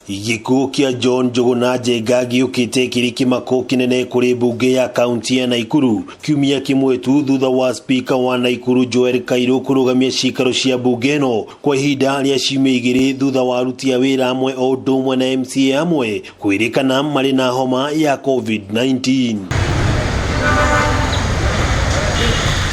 Gikuo kia John Njuguna Njenga giukite kiri kimako kinene kuri bunge ya kaunti ya Naikuru kiumia kimwe tu thutha wa speaker wa Naikuru Urigitani kurugamia cikaro cia bunge no kwa ihinda ria ciumia igiri thutha wa aruti a wira amwe o ũndũ ũmwe na MCA amwe kwirikana mari na homa ya COVID-19.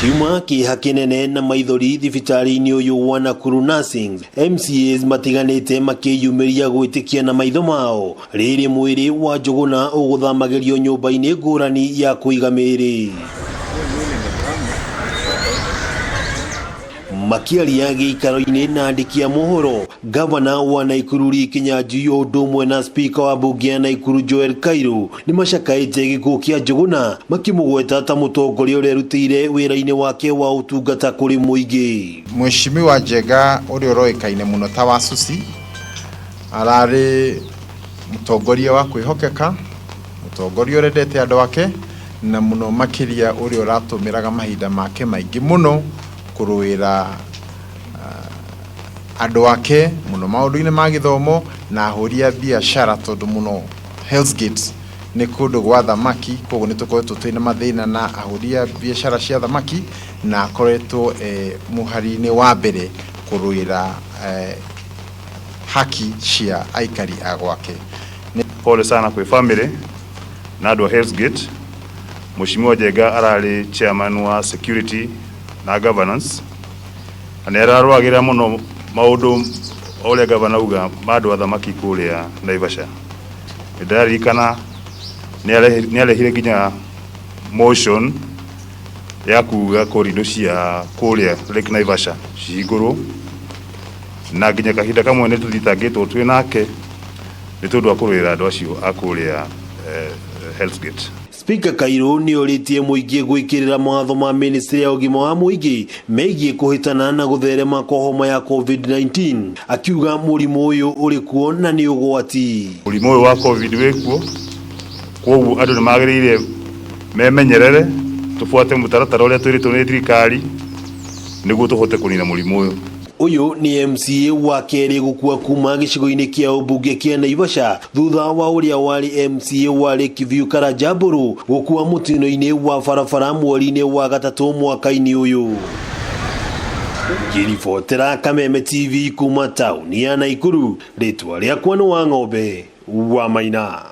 Kiuma kiha kinene na maithori thibitari-ini uyu wa Nakuru Nursing MCAs matiganite makiyumiria gwitikia na maitho mao riri mwiri wa Njuguna uguthamagirio nyumba-ini ngurani ya kuiga miri. Makiaria giikaro-ini na andiki a mohoro, gavana wa Naikuru Kinyanjui o ũndũ ũmwe na speaker wa bunge ya Naikuru Urigitani ni macakaite gikuo kia Njuguna makimugweta ta mutongoria uria rutire wira-ini wake wa utungata kuri muingi. Mheshimiwa Njenga uria uroikaine muno ta Wa Sussy arari mutongoria wa kwihokeka, mutongoria urendete andu ake na muno makiria uria uratumiraga mahinda make maingi muno kuruira andu ake muno maundu-ini ma githomo na ahuria biashara tondu muno Hell's Gate ni kundu gwa thamaki, koguo ni tukoretwo twina mathina na ahuria biashara cia thamaki na akoretwo muhari-ini wa mbere kuruira haki cia aikari a gwake. Pole sana kwa family na andu a Hell's Gate. Mheshimiwa Njenga arari chairman wa security na governance anerarwagira muno maundu ole gavana uga madu athamaki kuria Naivasha. Ndarikana ni alehire kinya motion ya kuga corridor cia kuria Lake Naivasha iguru na kinya kahinda kamwe ne tuthitangitwo twi nake ni tondu akurwira andu acio akuria Hell's Gate. Speaker Kairo ni oritie muingi gwikirira mawatho ma ministry ya ugima wa muingi megie kuhitana na gutherema kwa homa ya COVID-19 akiuga murimu uyu uri kuo na ni ugwati. Murimu uyu wa COVID wekuo koguo andu ni magirire memenyerere tufuate mutaratara uria twiritwo ni thirikari niguo tuhote kunina murimu uyu. Uyu ni MCA wa keri gukua kuma gicigo-ini kia umbunge kia Naivasha thutha wa uria wari MCA wa Kiviu Karajaburu gukua mutino-ini wa barabara mweri-ini wa gatatu mwaka-ini uyu. Ngiribotera Kameme TV kuma tauni ya Naikuru, ritwa riakwa ni Wa Ng'ombe wa Maina.